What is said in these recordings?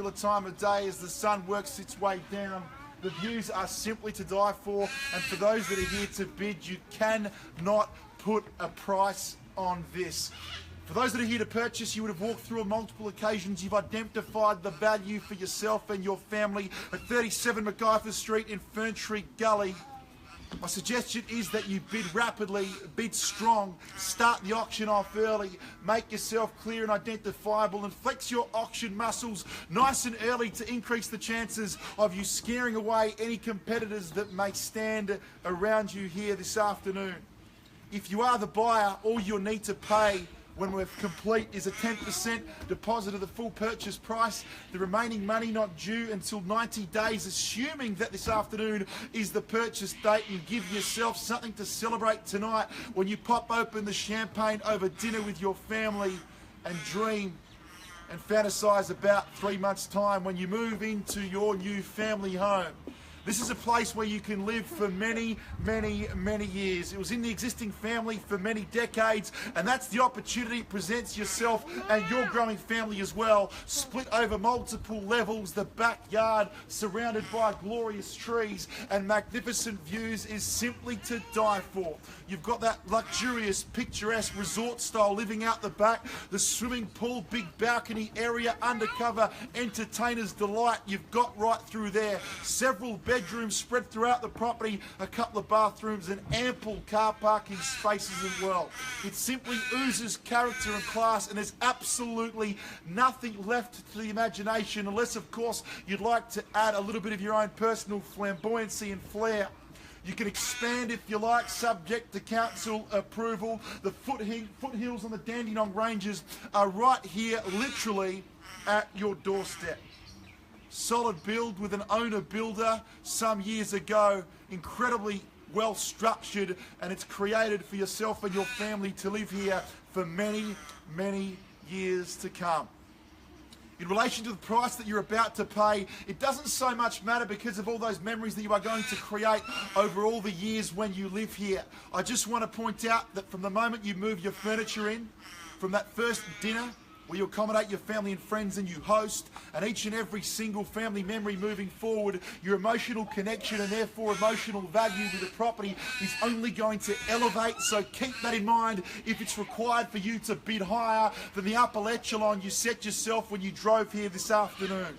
Time of day as the sun works its way down. The views are simply to die for, and for those that are here to bid, you cannot put a price on this. For those that are here to purchase, you would have walked through on multiple occasions. You've identified the value for yourself and your family at 37 Mciver Street in Ferntree Gully. My suggestion is that you bid rapidly, bid strong, start the auction off early, make yourself clear and identifiable, and flex your auction muscles nice and early to increase the chances of you scaring away any competitors that may stand around you here this afternoon. If you are the buyer, all you'll need to pay when we're complete is a 10% deposit of the full purchase price. The remaining money not due until 90 days, assuming that this afternoon is the purchase date, and give yourself something to celebrate tonight when you pop open the champagne over dinner with your family and dream and fantasize about 3 months' time when you move into your new family home. This is a place where you can live for many, many, many years. It was in the existing family for many decades, and that's the opportunity it presents yourself and your growing family as well. Split over multiple levels, the backyard surrounded by glorious trees and magnificent views is simply to die for. You've got that luxurious, picturesque resort-style living out the back, the swimming pool, big balcony area, undercover entertainer's delight you've got right through there. Several bedrooms spread throughout the property, a couple of bathrooms and ample car parking spaces as well. It simply oozes character and class, and there's absolutely nothing left to the imagination unless, of course, you'd like to add a little bit of your own personal flamboyancy and flair. You can expand if you like, subject to council approval. The foothills on the Dandenong Ranges are right here, literally at your doorstep. Solid build with an owner builder some years ago, incredibly well structured, and it's created for yourself and your family to live here for many, many years to come. In relation to the price that you're about to pay, it doesn't so much matter because of all those memories that you are going to create over all the years when you live here. I just want to point out that from the moment you move your furniture in, from that first dinner where you accommodate your family and friends and you host, and each and every single family memory moving forward, your emotional connection and therefore emotional value with the property is only going to elevate. So keep that in mind if it's required for you to bid higher than the upper echelon you set yourself when you drove here this afternoon.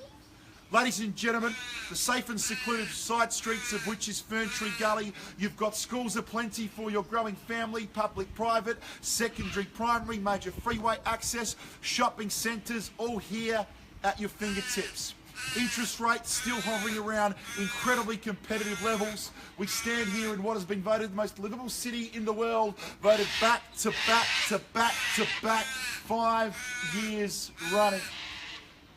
Ladies and gentlemen, the safe and secluded side streets of which is Ferntree Gully. You've got schools aplenty for your growing family, public, private, secondary, primary, major freeway access, shopping centres, all here at your fingertips. Interest rates still hovering around incredibly competitive levels. We stand here in what has been voted the most livable city in the world, voted back to back to back to back 5 years running.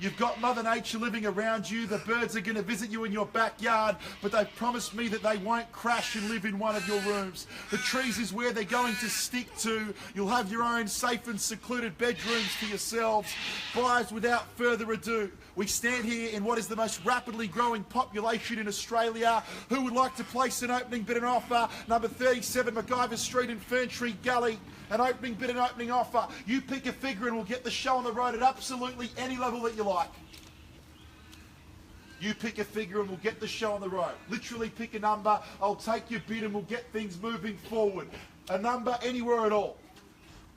You've got Mother Nature living around you. The birds are going to visit you in your backyard, but they've promised me that they won't crash and live in one of your rooms. The trees is where they're going to stick to. You'll have your own safe and secluded bedrooms to yourselves. Buyers, without further ado, we stand here in what is the most rapidly growing population in Australia. Who would like to place an opening bid and offer? Number 37 Mciver Street in Ferntree Gully. An opening bid and opening offer. You pick a figure and we'll get the show on the road at absolutely any level that you like. You pick a figure and we'll get the show on the road. Literally pick a number, I'll take your bid and we'll get things moving forward. A number anywhere at all.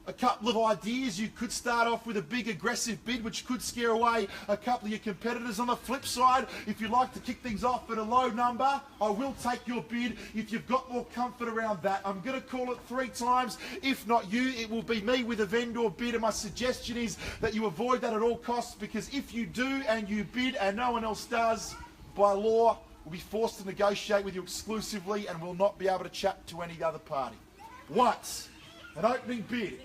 A couple of ideas. You could start off with a big aggressive bid which could scare away a couple of your competitors. On the flip side, if you'd like to kick things off at a low number, I will take your bid if you've got more comfort around that. I'm going to call it 3 times. If not you, it will be me with a vendor bid, and my suggestion is that you avoid that at all costs, because if you do and you bid and no one else does, by law, we'll be forced to negotiate with you exclusively and will not be able to chat to any other party. Once, an opening bid.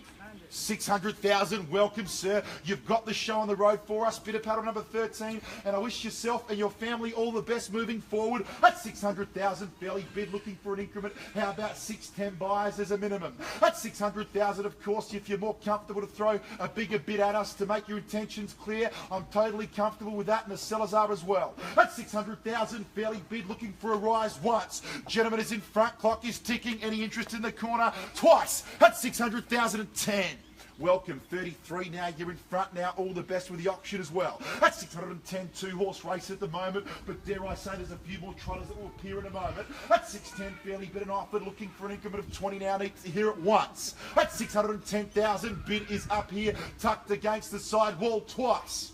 600,000, welcome sir. You've got the show on the road for us. Bidder paddle number 13, and I wish yourself and your family all the best moving forward. At 600,000, fairly bid, looking for an increment. How about 610 buyers as a minimum? At 600,000, of course, if you're more comfortable to throw a bigger bid at us to make your intentions clear, I'm totally comfortable with that, and the sellers are as well. At 600,000, fairly bid, looking for a rise once. Gentleman is in front, clock is ticking. Any interest in the corner? Twice. At 600,010. welcome. 33 now, you're in front now. All the best with the auction as well. That's 610, two-horse race at the moment, but dare I say there's a few more trotters that will appear in a moment. That's 610, fairly bid and offered, looking for an increment of 20 now, needs to hear it once. That's 610,000, bid is up here, tucked against the side wall twice.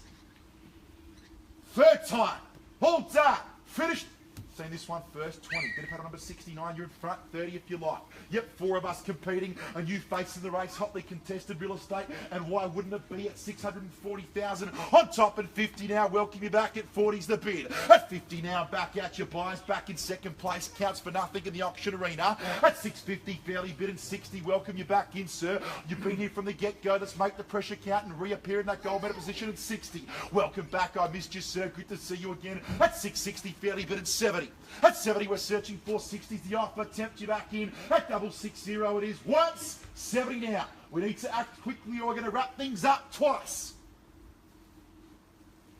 Third time, all done, finished. Seen this one first, 20. Bit of paddle number 69, you're in front, 30 if you like. Yep, 4 of us competing, and you facing the race, hotly contested real estate, and why wouldn't it be at 640,000 on top and 50 now, welcome you back at 40's the bid. At 50 now, back out your buyers, back in second place, counts for nothing in the auction arena. At 650, fairly bid and 60, welcome you back in, sir. You've been here from the get-go, let's make the pressure count and reappear in that gold medal position at 60. Welcome back, I missed you, sir, good to see you again. At 660, fairly bid and 70. At 70, we're searching for 60's the offer. Tempt you back in. At 660 it is once. 70 now. We need to act quickly or we're going to wrap things up twice.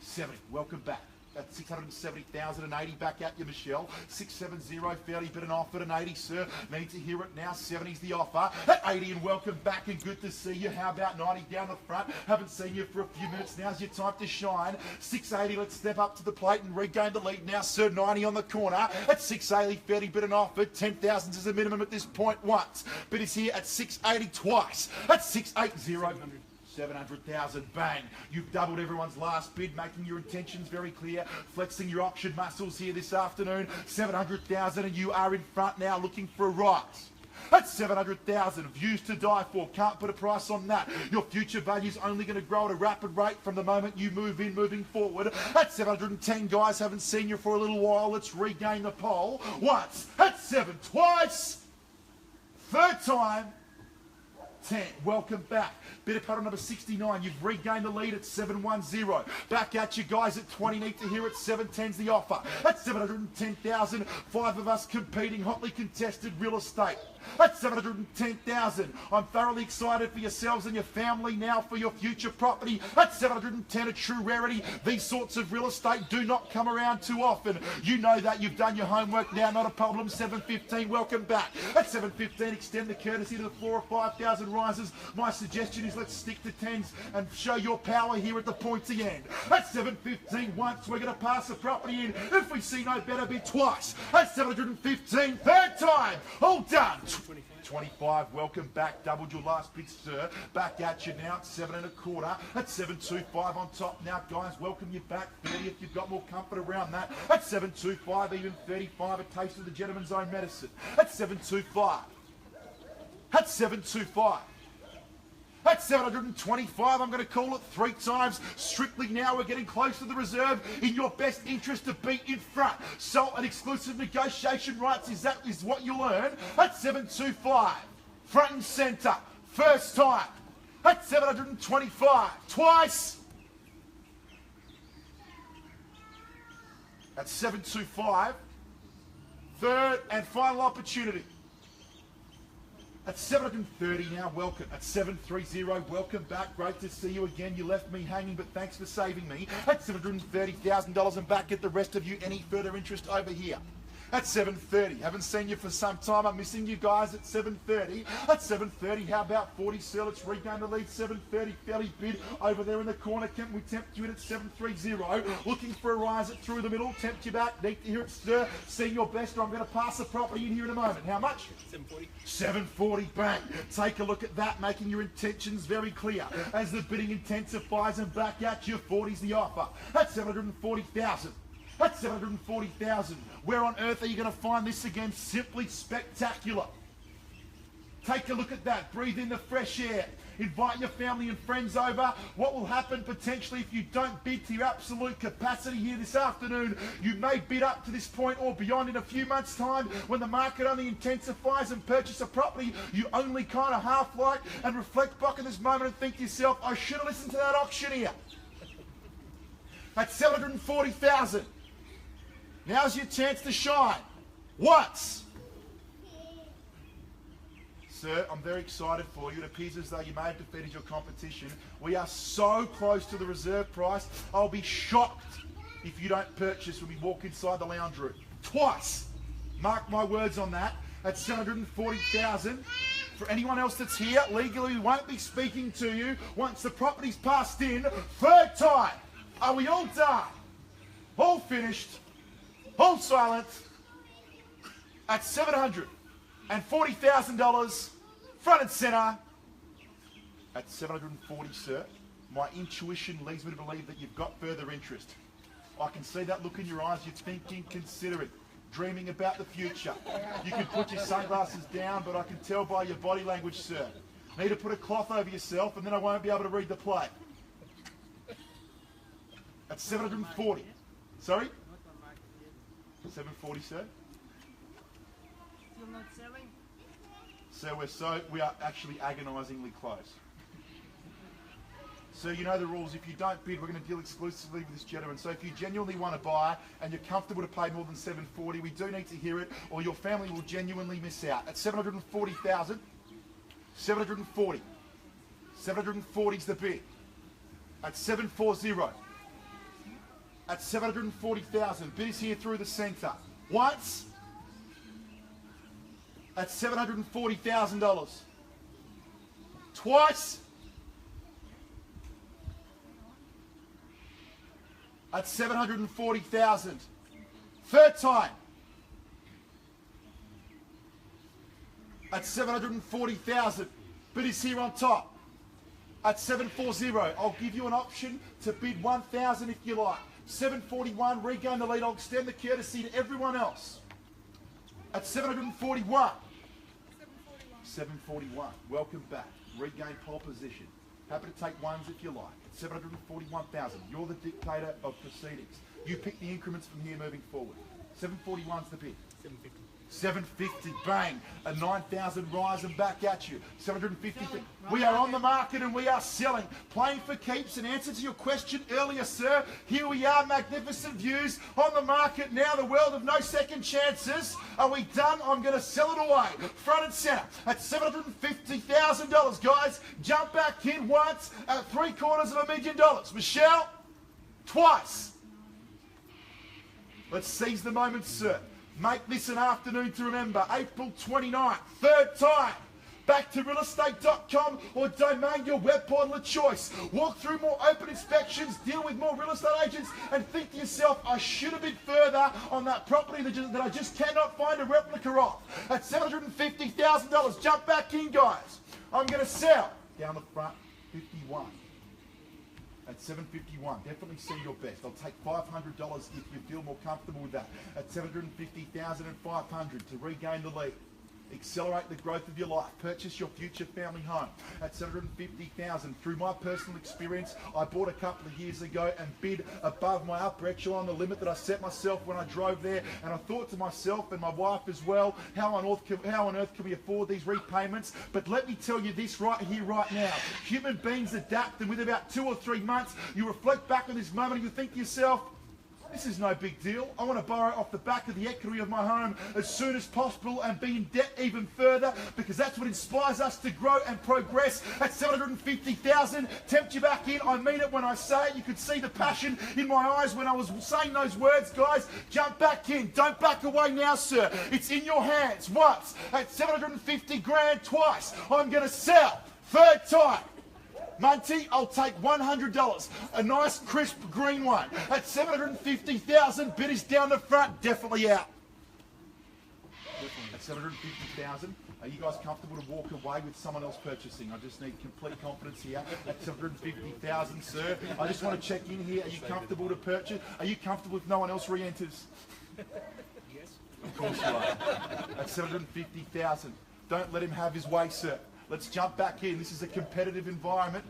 70, welcome back. At 670,080, back at you, Michelle. 670, fairly bid and offered, an 80, sir. Need to hear it now. 70's the offer. At 80, and welcome back, and good to see you. How about 90 down the front? Haven't seen you for a few minutes. Now's your time to shine. 680, let's step up to the plate and regain the lead now, sir. 90 on the corner. At 680, fairly bid and offered. 10,000 is the minimum at this point once. Bid is here at 680 twice. At 680. 700,000, bang. You've doubled everyone's last bid, making your intentions very clear, flexing your auction muscles here this afternoon. 700,000 and you are in front now looking for a rise. That's 700,000, views to die for, can't put a price on that. Your future value's only going to grow at a rapid rate from the moment you move in, moving forward. That's 710, guys, haven't seen you for a little while, let's regain the pole. Once, that's 7, twice, third time, 10, welcome back. Bit of puddle number 69, you've regained the lead at 710. Back at you guys at 20, need to hear it, 710's the offer. That's 710,000, 5 of us competing, hotly contested real estate. That's 710,000. I'm thoroughly excited for yourselves and your family now for your future property. That's 710, a true rarity. These sorts of real estate do not come around too often. You know that, you've done your homework now, not a problem. 715, welcome back. At 715, extend the courtesy to the floor of 5,000 risers. My suggestion is let's stick to 10s and show your power here at the pointy end. At 715, once, we're going to pass the property in. If we see no better, bid twice. At 715, third time, all done. 25, welcome back, doubled your last bid, sir. Back at you now at 7 1/4. At 725 on top now, guys, welcome you back. 30 if you've got more comfort around that. At 725, even 35, a taste of the gentleman's own medicine. At 725. At 725. At 725, I'm going to call it 3 times. Strictly now, we're getting close to the reserve. In your best interest to be in front. So an exclusive negotiation rights is what you'll earn. At 725, front and centre, first time. At 725, twice. At 725, third and final opportunity. At 730 now, welcome. At 730, welcome back. Great to see you again. You left me hanging, but thanks for saving me. At $730,000 and back at the rest of you. Any further interest over here? At 730, haven't seen you for some time. I'm missing you guys at 730. At 730, how about 40, sir? Let's regain the lead. 730, fairly bid over there in the corner. Can we tempt you in at 730? Looking for a rise at through the middle. Tempt you back. Need to hear it, sir. Seeing your best, or I'm going to pass the property in here in a moment. How much? 740. 740, bang. Take a look at that, making your intentions very clear. As the bidding intensifies and back at you, 40's the offer. At 740,000. That's 740,000. Where on earth are you going to find this again? Simply spectacular. Take a look at that. Breathe in the fresh air. Invite your family and friends over. What will happen potentially if you don't bid to your absolute capacity here this afternoon? You may bid up to this point or beyond in a few months' time when the market only intensifies and purchase a property you only kind of half like and reflect back in this moment and think to yourself, I should have listened to that auctioneer. That's 740,000. Now's your chance to shine. Once. Sir, I'm very excited for you. It appears as though you may have defeated your competition. We are so close to the reserve price. I'll be shocked if you don't purchase when we walk inside the lounge room. Twice. Mark my words on that. At 740,000. For anyone else that's here, legally we won't be speaking to you once the property's passed in. Third time. Are we all done? All finished? All silent? At $740,000, front and centre. At $740, sir. My intuition leads me to believe that you've got further interest. I can see that look in your eyes. You're thinking, considering, dreaming about the future. You can put your sunglasses down, but I can tell by your body language, sir. Need to put a cloth over yourself, and then I won't be able to read the plate. At 740. Sorry? 740, sir. Still not selling? Sir, we are actually agonisingly close. So you know the rules. If you don't bid, we're going to deal exclusively with this gentleman. So if you genuinely want to buy and you're comfortable to pay more than $740, we do need to hear it, or your family will genuinely miss out. At $740,000, 740. 740 is the bid. At 740. At $740,000, bid is here through the centre. Once. At $740,000. Twice. At $740,000. Third time. At $740,000. Bid is here on top. At $740. I'll give you an option to bid $1,000 if you like. $741. Regain the lead. I'll extend the courtesy to everyone else. At $741. $741. Welcome back. Regain pole position. Happy to take ones if you like. At $741,000. You're the dictator of proceedings. You pick the increments from here moving forward. 741's the bid. 750. 750, bang, a 9,000 rise and back at you. 750. We are on the market and we are selling. Playing for keeps. In answer to your question earlier, sir, here we are, magnificent views on the market now. The world of no second chances. Are we done? I'm going to sell it away. Front and centre at $750,000, guys. Jump back in once at $750,000. Michelle, twice. Let's seize the moment, sir. Make this an afternoon to remember. April 29th, third time. Back to realestate.com or domain your web portal of choice. Walk through more open inspections, deal with more real estate agents, and think to yourself, I should have bid further on that property that I just cannot find a replica of. At $750,000, jump back in, guys. I'm going to sell. Down the front, 51. At $751, definitely see your best. I'll take $500 if you feel more comfortable with that. At $750,500 to regain the lead. Accelerate the growth of your life. Purchase your future family home. At $750,000, through my personal experience, I bought a couple of years ago and bid above my upper echelon, the limit that I set myself when I drove there. And I thought to myself and my wife as well, how on earth can we afford these repayments? But let me tell you this right here, right now. Human beings adapt, and within about 2 or 3 months, you reflect back on this moment and you think to yourself, this is no big deal. I want to borrow off the back of the equity of my home as soon as possible and be in debt even further, because that's what inspires us to grow and progress. At $750,000, tempt you back in. I mean it when I say it. You could see the passion in my eyes when I was saying those words, guys. Jump back in. Don't back away now, sir. It's in your hands. Once. At $750,000, twice. I'm going to sell. Third time. Munty, I'll take $100. A nice crisp green one. At $750,000, bid is down the front, definitely out. At $750,000, are you guys comfortable to walk away with someone else purchasing? I just need complete confidence here. At $750,000, sir, I just want to check in here. Are you comfortable to purchase? Are you comfortable if no one else re-enters? Yes. Of course you are. At $750,000, don't let him have his way, sir. Let's jump back in. This is a competitive environment.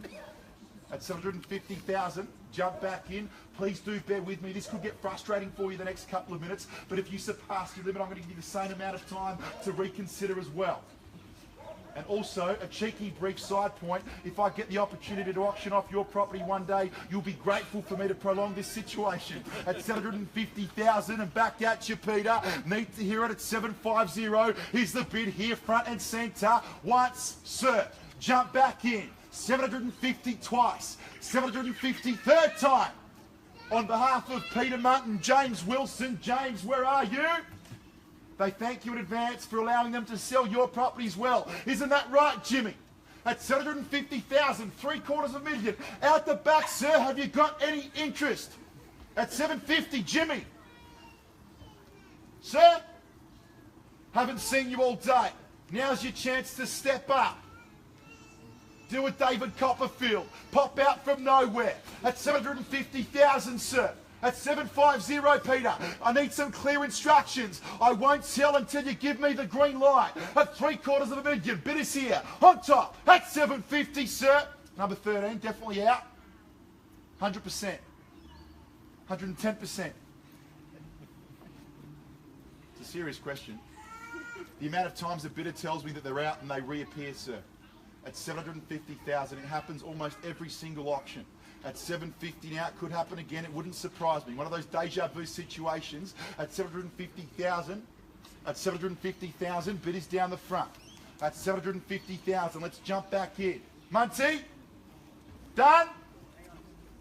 At $750,000, jump back in. Please do bear with me. This could get frustrating for you the next couple of minutes, but if you surpass your limit, I'm going to give you the same amount of time to reconsider as well. And also, a cheeky brief side point, if I get the opportunity to auction off your property one day, you'll be grateful for me to prolong this situation. At $750,000 and back at you, Peter. Need to hear it at $750. Here's the bid here, front and centre. Once, sir. Jump back in. $750 twice. $750 third time. On behalf of Peter Munt and James Wilson. James, where are you? They thank you in advance for allowing them to sell your property as well. Isn't that right, Jimmy? At 750,000, 750,000, out the back, sir. Have you got any interest? At 750, Jimmy. Sir, haven't seen you all day. Now's your chance to step up. Do a David Copperfield. Pop out from nowhere. At 750,000, sir. At 750, Peter. I need some clear instructions. I won't sell until you give me the green light. At 750,000, bid is here. On top. At 750, sir. Number 13, definitely out. 100%. 110%. It's a serious question. The amount of times a bidder tells me that they're out and they reappear, sir. At 750,000, it happens almost every single auction. At 750 now, it could happen again. It wouldn't surprise me. One of those deja vu situations. At 750,000, at 750,000, bid is down the front. At 750,000, let's jump back in. Muncie, done?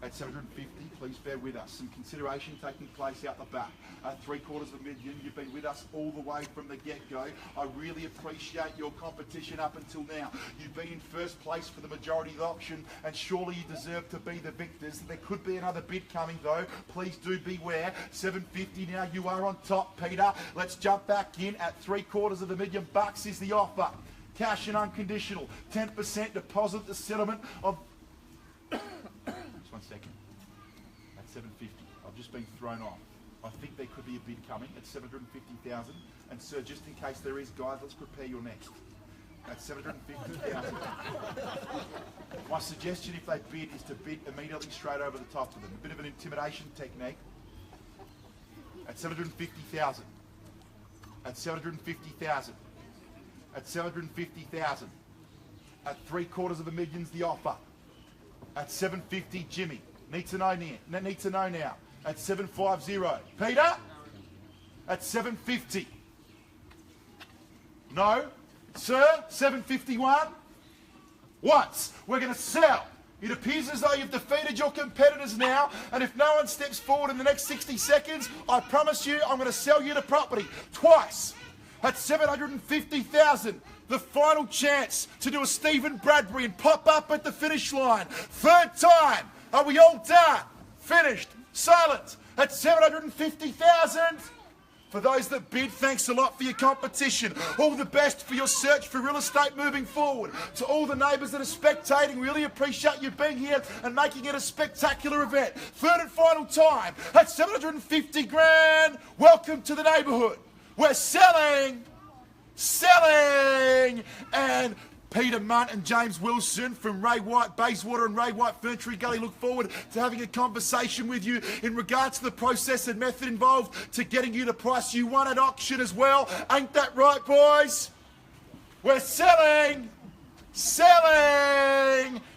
At 750, please bear with us. Some consideration taking place out the back. At 750,000, you've been with us all the way from the get-go. I really appreciate your competition up until now. You've been in first place for the majority of the auction, and surely you deserve to be the victors. There could be another bid coming though. Please do beware. 750 now, you are on top, Peter. Let's jump back in. At $750,000 is the offer. Cash and unconditional. 10% deposit, the settlement of... Just 1 second. At 750, I've just been thrown off. I think there could be a bid coming at 750,000. And sir, just in case there is, guys, let's prepare your next. At 750,000. My suggestion, if they bid, is to bid immediately straight over the top of them. A bit of an intimidation technique. At 750,000. At 750,000. At 750,000. At $750,000's the offer. At 750, Jimmy. Need to know now. At 750. Peter? At 750. No? Sir? 751? Once. We're going to sell. It appears as though you've defeated your competitors now, and if no one steps forward in the next 60 seconds, I promise you I'm going to sell you the property. Twice. At 750,000. The final chance to do a Stephen Bradbury and pop up at the finish line. Third time. Are we all done? Finished. Silent. At 750,000. For those that bid, thanks a lot for your competition. All the best for your search for real estate moving forward. To all the neighbours that are spectating, really appreciate you being here and making it a spectacular event. Third and final time. At 750 grand. Welcome to the neighbourhood. We're selling, and Peter Munt and James Wilson from Ray White Bayswater and Ray White Ferntree Gully look forward to having a conversation with you in regards to the process and method involved to getting you the price you want at auction as well. Ain't that right, boys? We're selling,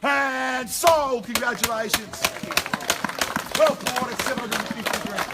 and sold. Congratulations. Well bought at 750 grand.